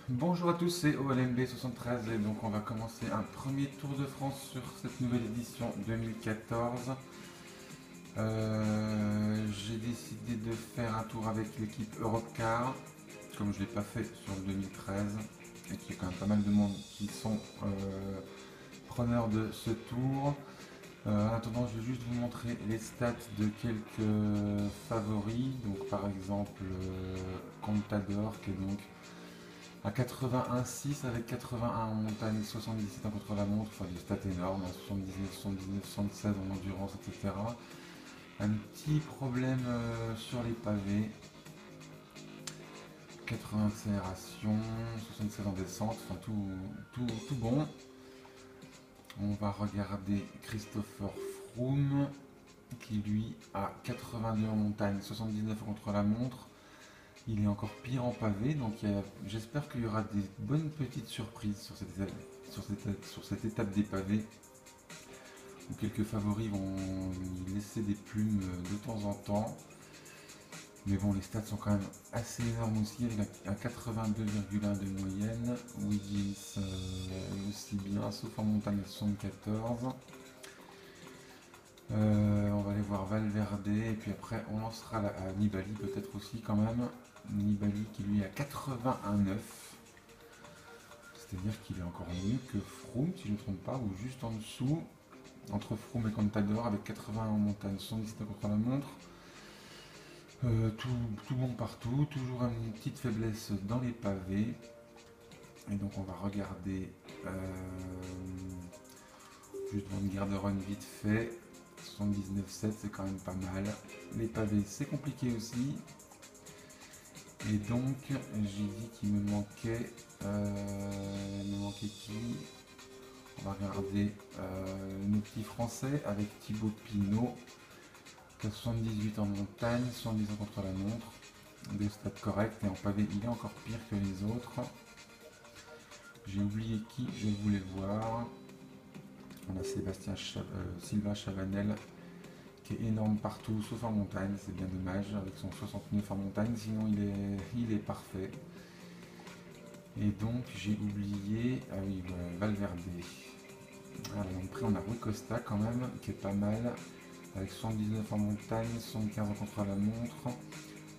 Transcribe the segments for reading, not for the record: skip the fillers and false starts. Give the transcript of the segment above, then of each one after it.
Bonjour à tous, c'est OLMB73 et donc on va commencer un premier Tour de France sur cette nouvelle édition 2014. J'ai décidé de faire un tour avec l'équipe Europcar, comme je ne l'ai pas fait sur le 2013, et qu'il y a quand même pas mal de monde qui sont preneurs de ce tour. En attendant, je vais juste vous montrer les stats de quelques favoris. Donc par exemple, Contador qui est donc à 81,6 avec 81 en montagne, 77 en contre-la-montre, enfin des stats énormes, 79, 79, 76 en endurance, etc. Un petit problème sur les pavés, 80 accélération, 76 en descente, enfin tout bon. On va regarder Christopher Froome qui lui a 82 en montagne, 79 contre la montre. Il est encore pire en pavé, donc j'espère qu'il y aura des bonnes petites surprises sur cette étape des pavés, où quelques favoris vont laisser des plumes de temps en temps. Mais bon, les stats sont quand même assez énormes aussi, avec un 82,1 de moyenne. Wiggins aussi bien, sauf en montagne à 74. On va aller voir Valverde, et puis après on lancera à Nibali peut-être aussi quand même. Nibali qui lui a 81,9. C'est-à-dire qu'il est encore mieux que Froome, si je ne me trompe pas, ou juste en dessous, entre Froome et Contador, avec 80 en montagne, 77 contre la montre. Tout bon partout, toujours une petite faiblesse dans les pavés. Et donc on va regarder juste Van Garderen vite fait. 79,7 c'est quand même pas mal. Les pavés c'est compliqué aussi. Et donc j'ai dit qu'il me manquait. Il me manquait qui? On va regarder nos petits français avec Thibaut Pinot. 78 en montagne, 70 contre la montre. Des stats corrects et en pavé il est encore pire que les autres. J'ai oublié qui je voulais voir. On a Sylvain Chavanel qui est énorme partout sauf en montagne, c'est bien dommage avec son 69 en montagne, sinon il est parfait. Et donc j'ai oublié, ah oui, Valverde. Alors après on a Rui Costa quand même qui est pas mal avec 79 en montagne, 75 en contre la montre.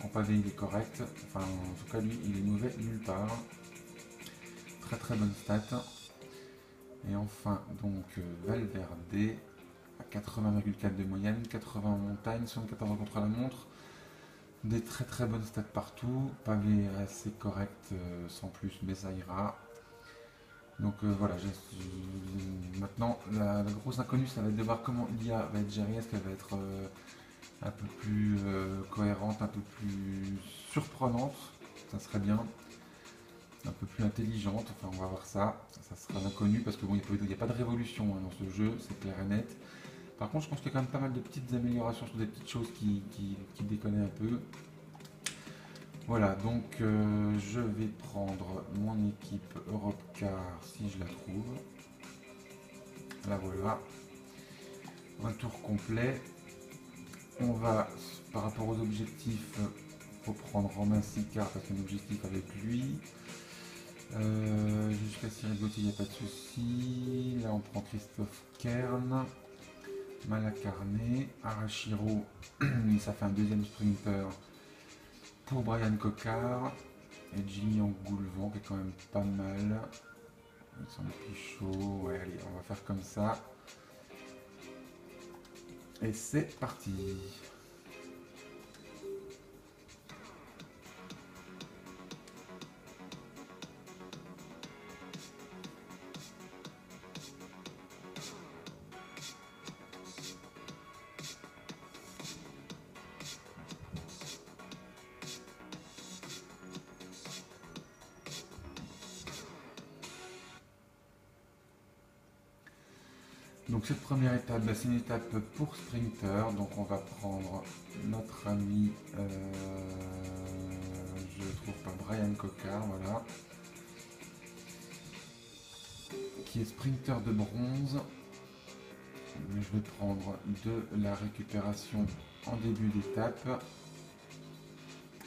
En pavé il est correct, enfin en tout cas lui il est mauvais nulle part. Très très bonne stat. Et enfin donc Valverde à 80,4 de moyenne, 80 en montagne, 74 en contre la montre. Des très très bonnes stats partout, pavé assez correct sans plus mais ça ira. Donc voilà, maintenant la grosse inconnue ça va être de voir comment l'IA va être gérée, est-ce qu'elle va être un peu plus cohérente, un peu plus surprenante, ça serait bien, un peu plus intelligente, enfin on va voir ça, ça sera l'inconnu parce que bon il n'y a pas de révolution hein, dans ce jeu, c'est clair et net. Par contre je pense qu'il y a quand même pas mal de petites améliorations sur des petites choses qui déconnaient un peu. Voilà, donc je vais prendre mon équipe Europcar si je la trouve. Là voilà, un tour complet. On va, par rapport aux objectifs, il faut prendre Romain Sicard parce qu'il y a un objectif avec lui. Jusqu'à Cyril Gauthier, il n'y a pas de souci. Là, on prend Christophe Kern, Malacarné, Arashiro, ça fait un deuxième sprinter pour Brian Coquard. Et Jimmy Angoulevent qui est quand même pas mal. Ils sont plus chauds. Ouais, allez, on va faire comme ça. Et c'est parti. Donc cette première étape, c'est une étape pour sprinter. Donc on va prendre notre ami, je ne trouve pas, Brian Coquard, voilà, qui est sprinter de bronze. Je vais prendre de la récupération en début d'étape.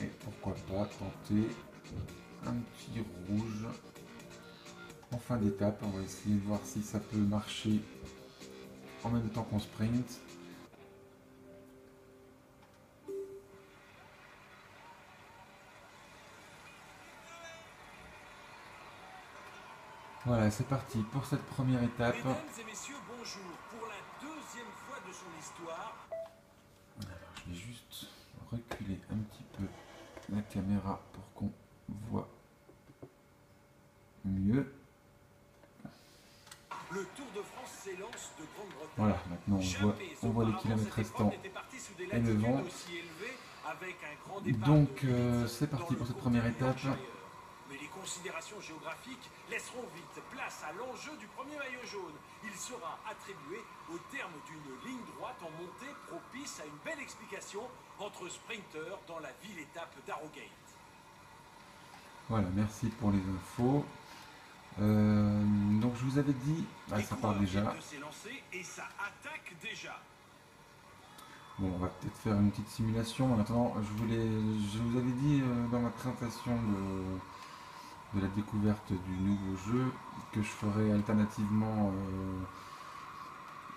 Et pourquoi pas tenter un petit rouge en fin d'étape. On va essayer de voir si ça peut marcher en même temps qu'on sprint. Voilà, c'est parti pour cette première étape. Mesdames et messieurs, bonjour. Pour la deuxième fois de son histoire. Alors, je vais juste reculer un petit peu la caméra pour qu'on voit mieux. Le Tour de France s'élance de Grande-Bretagne. Voilà, maintenant on voit les kilomètres restants et le vent. Donc c'est parti pour cette première étape. Mais les considérations géographiques laisseront vite place à l'enjeu du premier maillot jaune. Il sera attribué au terme d'une ligne droite en montée propice à une belle explication entre sprinteurs dans la ville-étape d'Harrogate. Voilà, merci pour les infos. Donc je vous avais dit, ça part déjà. Et ça attaque déjà. Bon, on va peut-être faire une petite simulation. En attendant, je vous avais dit dans ma présentation de la découverte du nouveau jeu que je ferais alternativement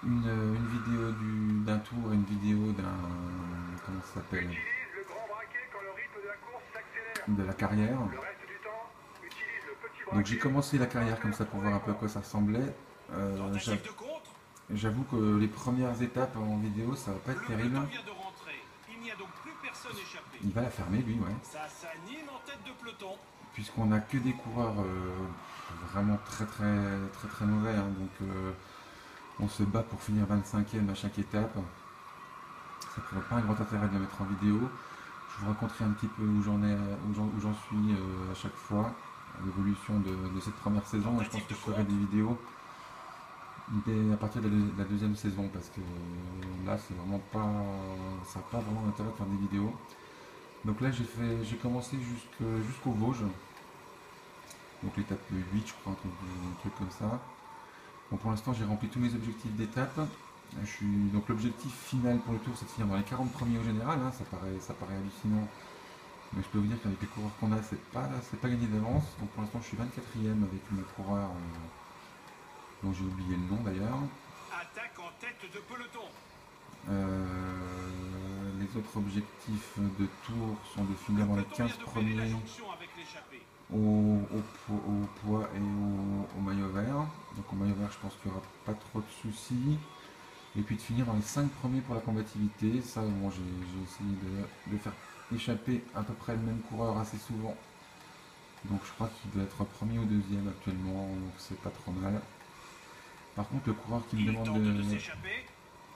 une vidéo d'un tour et une vidéo d'un, comment ça s'appelle, de la carrière. Donc j'ai commencé la carrière comme ça pour voir un peu à quoi ça ressemblait. J'avoue que les premières étapes en vidéo ça va pas être terrible. Il va la fermer lui, ouais. Puisqu'on a que des coureurs vraiment très mauvais, hein, donc on se bat pour finir 25e à chaque étape. Ça pourrait pas un grand intérêt de la mettre en vidéo. Je vous raconterai un petit peu où j'en suis à chaque fois, l'évolution de cette première saison, et je pense que je ferai des vidéos à partir de la deuxième saison, parce que là c'est vraiment pas, ça n'a pas vraiment d'intérêt de faire des vidéos. Donc là j'ai commencé jusqu'au Vosges, donc l'étape 8 je crois, un truc comme ça. Bon, pour l'instant j'ai rempli tous mes objectifs d'étape. Donc l'objectif final pour le tour c'est de finir dans les 40 premiers au général, hein, ça paraît hallucinant. Mais je peux vous dire qu'avec les coureurs qu'on a, c'est pas gagné d'avance. Donc pour l'instant je suis 24e avec mon coureur dont j'ai oublié le nom d'ailleurs. Attaque en tête de peloton. Les autres objectifs de tour sont de finir dans les 15 premiers au poids et au maillot vert. Donc au maillot vert je pense qu'il n'y aura pas trop de soucis. Et puis de finir dans les 5 premiers pour la combativité. Ça, bon, j'ai essayé de faire échapper à peu près le même coureur assez souvent. Donc je crois qu'il doit être premier ou deuxième actuellement, donc c'est pas trop mal. Par contre, le coureur qui me demande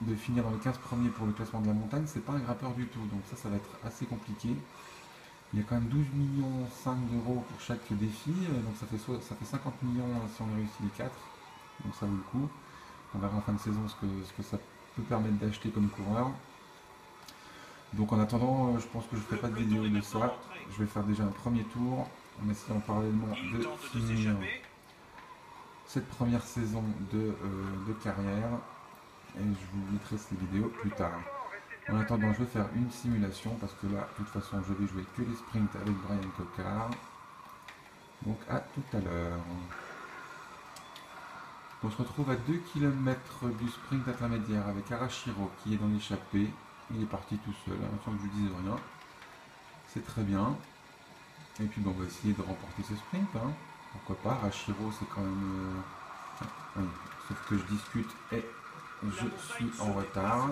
de finir dans les 15 premiers pour le classement de la montagne, c'est pas un grimpeur du tout. Donc ça va être assez compliqué. Il y a quand même 12,5 millions d'euros pour chaque défi. Donc ça fait 50 millions si on réussit les 4. Donc ça vaut le coup. On verra en fin de saison ce que ça peut permettre d'acheter comme coureur. Donc en attendant, je pense que je ne ferai pas de vidéo de ça. Je vais faire déjà un premier tour en essayant parallèlement de finir cette première saison de carrière. Et je vous mettrai ces vidéos plus tard. En attendant, je vais faire une simulation parce que là, de toute façon, je vais jouer que les sprints avec Brian Coquard. Donc à tout à l'heure. On se retrouve à 2 km du sprint intermédiaire avec Arashiro qui est dans l'échappée. Il est parti tout seul, hein, sans que je lui dise rien. C'est très bien. Et puis bon, on va essayer de remporter ce sprint. Hein. Pourquoi pas, Arashiro c'est quand même... oui. Sauf que je discute et je suis en retard.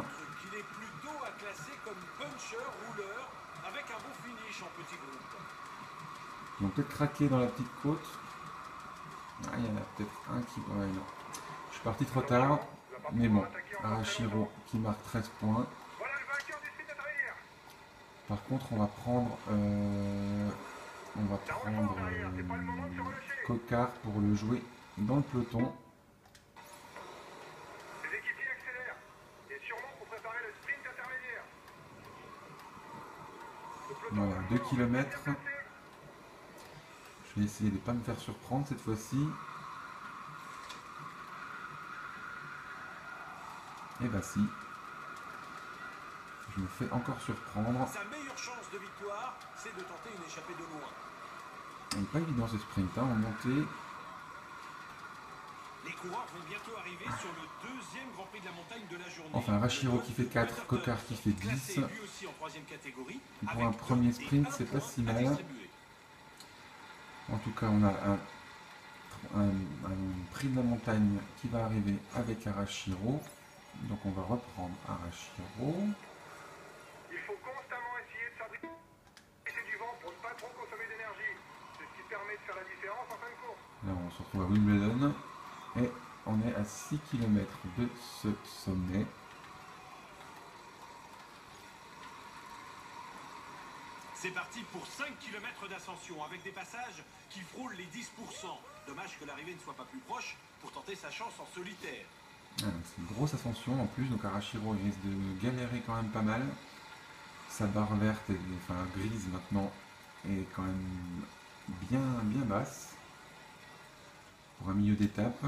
Il est plutôt à classer comme puncher, rouleur, avec un bon finish en petit groupe. Ils vont peut-être craquer dans la petite côte. Ah, il y en a peut-être un qui... Ouais, non. Je suis parti trop tard, mais bon, Arashiro qui marque 13 points. Par contre, on va prendre Coquard pour le jouer dans le peloton. Voilà, 2 km. Je vais essayer de ne pas me faire surprendre cette fois-ci. Et bah si. Je me fais encore surprendre. Sa meilleure chance de victoire, c'est de tenter une échappée de loin. Il n'est pas évident ce sprint, hein, en montée. Les coureurs vont bientôt arriver sur le deuxième Grand Prix de la montagne de la journée. Enfin, Arashiro qui fait 4, Coquard qui fait 10. Lui aussi en troisième catégorie. Pour un premier sprint, c'est pas si mal. En tout cas, on a un prix de la montagne qui va arriver avec Arashiro. Donc on va reprendre Arashiro. Il faut constamment essayer de s'abriter du vent pour ne pas trop consommer d'énergie. C'est ce qui permet de faire la différence en fin de course. Là, on se retrouve à Wimbledon. Et on est à 6 km de ce sommet. C'est parti pour 5 km d'ascension avec des passages qui frôlent les 10%. Dommage que l'arrivée ne soit pas plus proche pour tenter sa chance en solitaire. C'est une grosse ascension en plus, donc Arashiro il risque de galérer quand même pas mal. Sa barre verte, enfin grise maintenant, est quand même bien basse pour un milieu d'étape.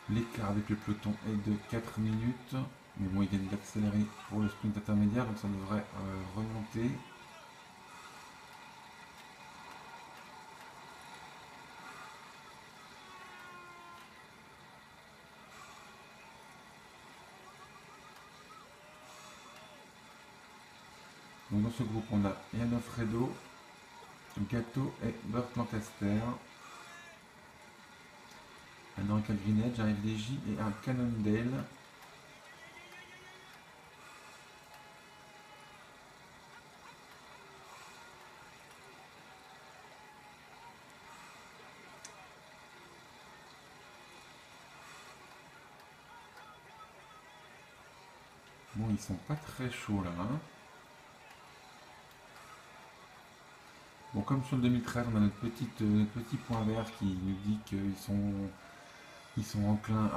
L'écart avec le peloton est de 4 minutes, mais bon, il vient d'accélérer pour le sprint intermédiaire, donc ça devrait remonter. Donc dans ce groupe, on a Ian Alfredo, Gatto et Burt Lancaster. Un Orica Greenedge, un FDJ et un Cannondale. Bon, ils sont pas très chauds là. Hein. Bon, comme sur le 2013, on a notre petit point vert qui nous dit qu'ils sont enclins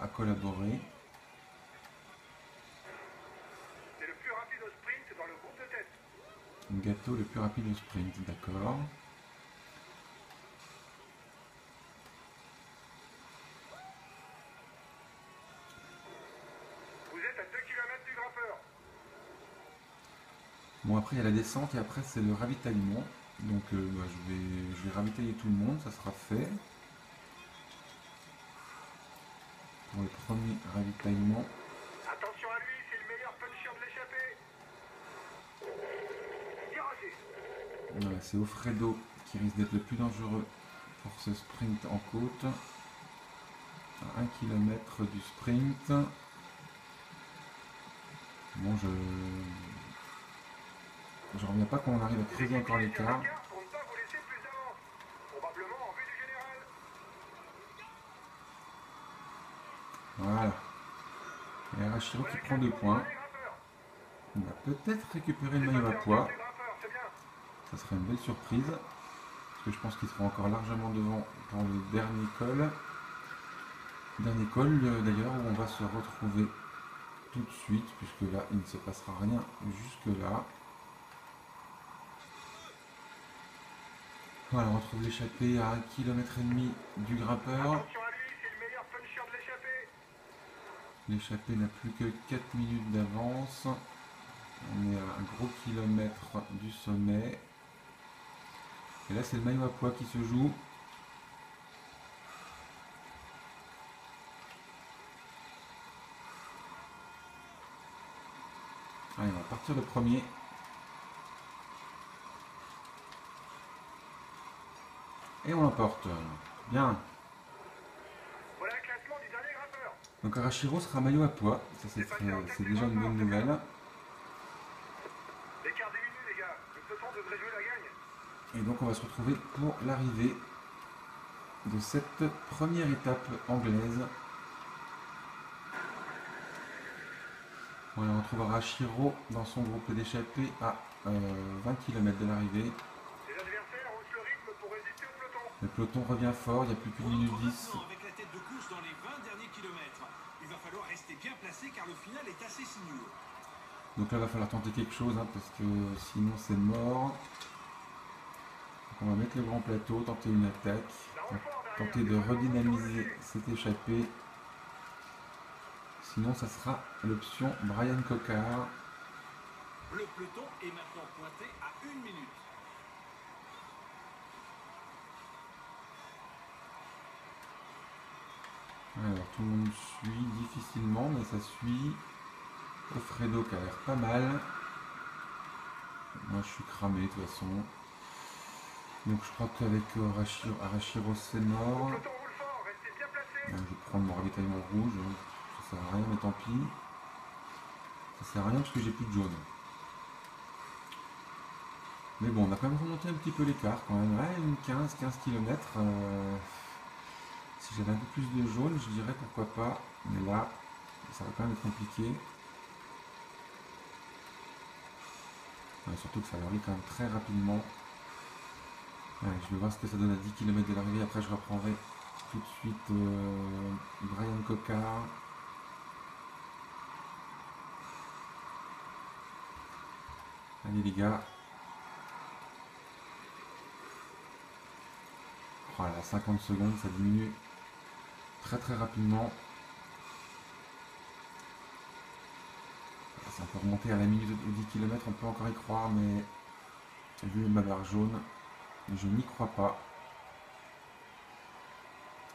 à collaborer. C'est le plus rapide au sprint dans le groupe de tête. Gatto le plus rapide au sprint, d'accord. Vous êtes à 2 km du grimpeur. Bon, après il y a la descente et après c'est le ravitaillement. Donc je vais ravitailler tout le monde, ça sera fait. Pour le premier ravitaillement. Attention à lui, c'est le meilleur puncher de l'échappée. Viragé. Voilà, c'est Alfredo qui risque d'être le plus dangereux pour ce sprint en côte. À 1 km du sprint. Bon, je reviens pas qu'on arrive à creuser encore l'écart. Pour ne pas vous laisser plus d'avance. Probablement en vue du général. Voilà. Et Arashiro qui prend 2 points. On va peut-être récupérer le maillot à poids. Ça serait une belle surprise. Parce que je pense qu'il sera encore largement devant pour le dernier col. Dernier col d'ailleurs où on va se retrouver tout de suite. Puisque là il ne se passera rien jusque là. Voilà, on retrouve l'échappée à 1,5 km du grimpeur. Attention à lui, c'est le meilleur puncher de l'échappée. L'échappée n'a plus que 4 minutes d'avance. On est à un gros kilomètre du sommet. Et là, c'est le maillot à poids qui se joue. Allez, on va partir le premier. Et on l'emporte. Bien. Voilà le classement du dernier grimpeur. Donc Arashiro sera maillot à poids. Ça, c'est déjà une bonne nouvelle. L'écart diminue, les gars. Le peloton devrait jouer la gagne. Et donc on va se retrouver pour l'arrivée de cette première étape anglaise. Voilà, on retrouve Arashiro dans son groupe d'échappée à 20 km de l'arrivée. Les adversaires haussent le rythme pour résister au peloton. Le peloton revient fort, il n'y a plus qu'une minute 10. Avec la tête de course dans les 20 derniers kilomètres. Il va falloir rester bien placé car le final est assez sinueux. Donc là, il va falloir tenter quelque chose hein, parce que sinon c'est mort. Donc on va mettre le grand plateau, tenter une attaque, tenter de redynamiser cette échappée. Sinon, ça sera l'option Brian Coquard. Le peloton est maintenant pointé à 1 minute. Alors tout le monde suit difficilement, mais ça suit. Offredo qui a l'air pas mal. Moi je suis cramé de toute façon. Donc je crois qu'avec Arashiro c'est mort. Le peloton roule fort, restez bien placés. Je vais prendre mon ravitaillement rouge. Ça sert à rien, mais tant pis. Ça sert à rien parce que j'ai plus de jaune. Mais bon, on a quand même remonté un petit peu l'écart quand même. Ouais, une 15 km. Si j'avais un peu plus de jaune, je dirais pourquoi pas. Mais là, ça va quand même être compliqué. Ouais, surtout que ça va aller quand même très rapidement. Allez, je vais voir ce que ça donne à 10 km de l'arrivée. Après, je reprendrai tout de suite Brian Cocard. Allez les gars. Voilà, 50 secondes, ça diminue très très rapidement. Si on peut remonter à la minute de 10 km, on peut encore y croire, mais vu ma barre jaune, je n'y crois pas.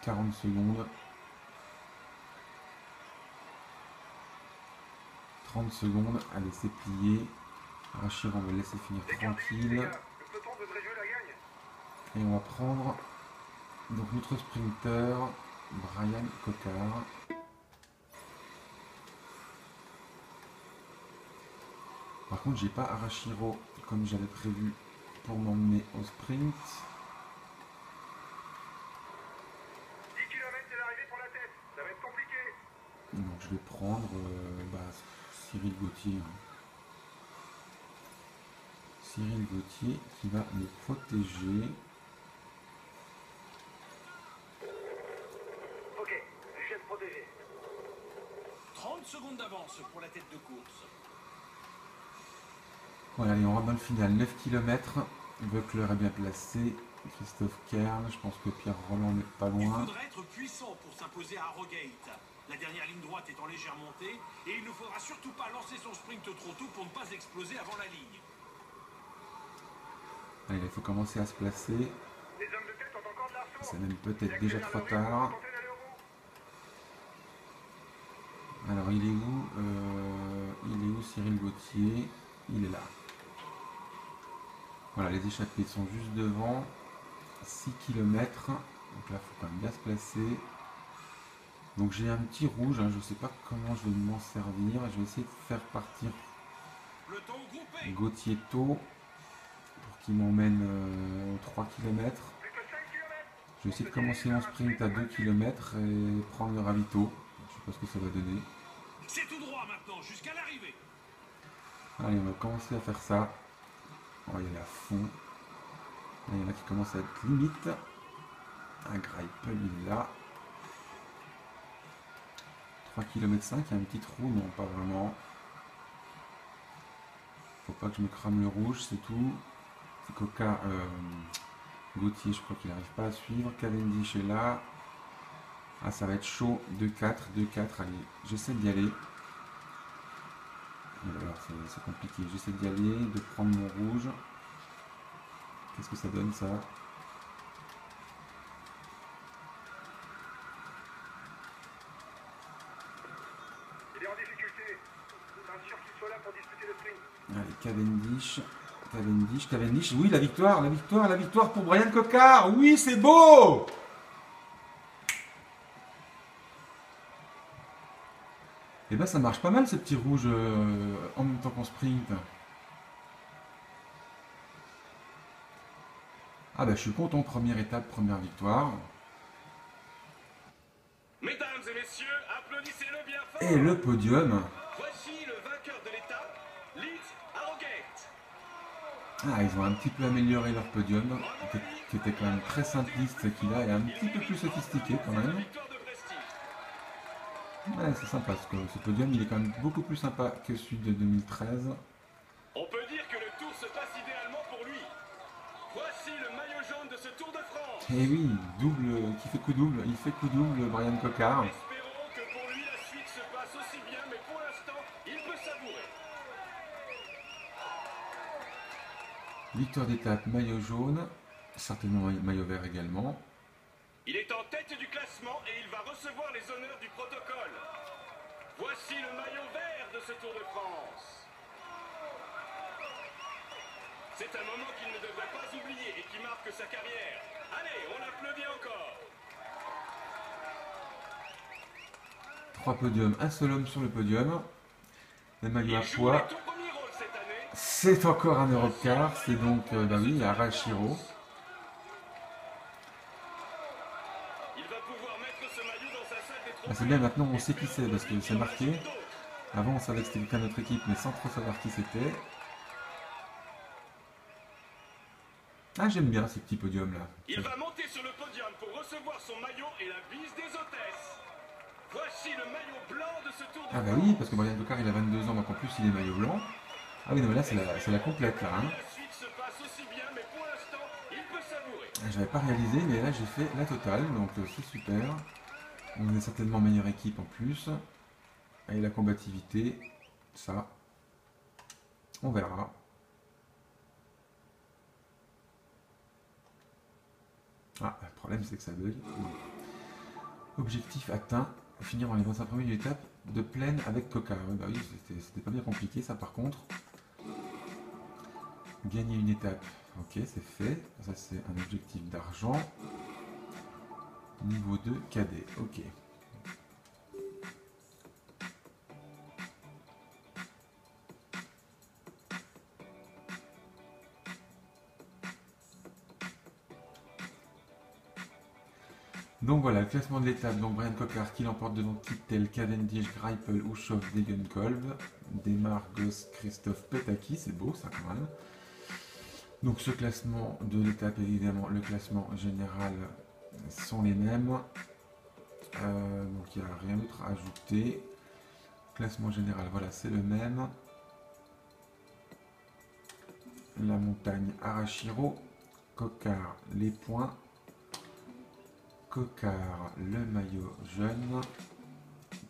40 secondes. 30 secondes, allez c'est plié. Arashiro, on va le laisser finir tranquille. Le peloton devrait jouer la gagne. Et on va prendre donc notre sprinter, Brian Cocard. Par contre, j'ai pas Arashiro comme j'avais prévu pour m'emmener au sprint. 10 km de l'arrivée pour la tête, ça va être compliqué. Donc je vais prendre Cyril Gauthier. Cyril Gauthier qui va me protéger. Ok, jet protégé. 30 secondes d'avance pour la tête de course. Voilà, allez, on rentre dans le final. 9 km. Buckler est bien placé. Christophe Kern, je pense que Pierre Roland n'est pas Il loin. faudra être puissant pour s'imposer à Harrogate. La dernière ligne droite est en légère montée et il ne faudra surtout pas lancer son sprint trop tôt pour ne pas exploser avant la ligne. Allez, il faut commencer à se placer. Les hommes de tête ont encore de l'arceau. C'est même peut-être déjà trop tard. Alors il est où Cyril Gauthier? Il est là. Voilà, les échappées sont juste devant. 6 km. Donc là, il faut quand même bien se placer. Donc j'ai un petit rouge, hein, je ne sais pas comment je vais m'en servir. Je vais essayer de faire partir Gauthier tôt pour qu'il m'emmène aux 3 km. Je vais essayer de commencer mon sprint à 2 km et prendre le ravito. Je ne sais pas ce que ça va donner. C'est tout droit maintenant, jusqu'à l'arrivée. Allez, on va commencer à faire ça. On va y aller à fond. Là, il y en a qui commencent à être limite. Un Greipel, il est là. 3 km 5, il y a un petit trou, non pas vraiment. Faut pas que je me crame le rouge, c'est tout. Coca, Gauthier, je crois qu'il n'arrive pas à suivre. Cavendish est là. Ah, ça va être chaud. 2-4, 2-4, allez, j'essaie d'y aller. Alors, c'est compliqué. J'essaie d'y aller, de prendre mon rouge. Qu'est-ce que ça donne, ça? Il est en difficulté. Pas sûr qu'il soit là pour disputer le sprint. Allez, Cavendish. Oui, la victoire pour Brian Cocard. Oui, c'est beau! Et ben ça marche pas mal ce petit rouge en même temps qu'on sprint. Ah ben je suis content, première étape, première victoire. Mesdames et messieurs, applaudissez-le bien fort. Et le podium. Voici le vainqueur de l'étape, Leeds Harrogate. Ah, ils ont un petit peu amélioré leur podium, qui était quand même très simpliste, et qui là est un petit peu plus sophistiqué quand même. Ouais, c'est sympa, ce podium il est quand même beaucoup plus sympa que celui de 2013. On peut dire que le tour se passe idéalement pour lui. Voici le maillot jaune de ce Tour de France. Et oui, double, qui fait coup double, il fait coup double Brian Cocard. Espérons que pour lui la suite se passe aussi bien, mais pour l'instant, il peut savourer. Victoire d'étape, maillot jaune, certainement maillot vert également. Il est en tête du classement et il va recevoir les honneurs du protocole. Voici le maillot vert de ce Tour de France. C'est un moment qu'il ne devrait pas oublier et qui marque sa carrière. Allez, on applaudit encore. 3 podiums, un seul homme sur le podium. Le maillot à Il joue poids. les tout premiers rôles cette année. C'est encore un Europcar, c'est donc, bah oui, Arashiro. Il va pouvoir mettre ce maillot dans sa salle des Ah, trophées. c'est bien, maintenant on sait qui c'est parce que c'est marqué. Avant on savait que c'était quelqu'un de notre équipe mais sans trop savoir qui c'était. Ah, j'aime bien ces petits podiums là. Il va monter sur le podium pour recevoir son maillot et la bise des hôtesses. Voici le maillot blanc de ce Tour de Ah bah France. oui, parce que Brian Cocard il a 22 ans donc en plus il est maillot blanc. Ah oui, non mais là c'est la complète là. Hein. La suite se passe aussi bien, mais pour l'instant, il peut savourer. J'avais pas réalisé mais là j'ai fait la totale donc c'est super. On est certainement meilleure équipe en plus. Et la combativité, ça, on verra. Ah, le problème c'est que ça bug. Objectif atteint, finir dans les 25 premiers d'étape de plaine avec Cocard. Oui, bah oui, c'était pas bien compliqué ça par contre. Gagner une étape, ok c'est fait. Ça c'est un objectif d'argent. Niveau 2, cadet, ok. Donc voilà, le classement de l'étape, donc Brian Cocard qui l'emporte devant Kittel, Cavendish, Greipel, Ushof, Degenkolb, Demar, Goss, Christophe Petaki, c'est beau ça quand même. Donc ce classement de l'étape, évidemment, le classement général sont les mêmes. Donc il n'y a rien d'autre à ajouter. Classement général, voilà, c'est le même. La montagne Arashiro, Cocard, les points. Cocard, le maillot jaune.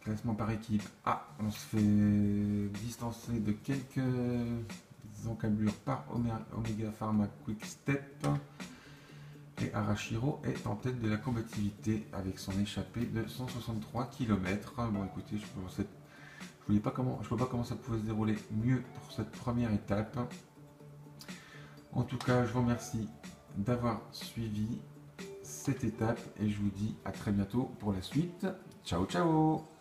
Classement par équipe. Ah, on se fait distancer de quelques encablures par Omega Pharma Quick Step. Et Arashiro est en tête de la combativité avec son échappée de 163 km. Bon écoutez, je ne vois pas comment ça pouvait se dérouler mieux pour cette première étape. En tout cas, je vous remercie d'avoir suivi cette étape et je vous dis à très bientôt pour la suite. Ciao ciao.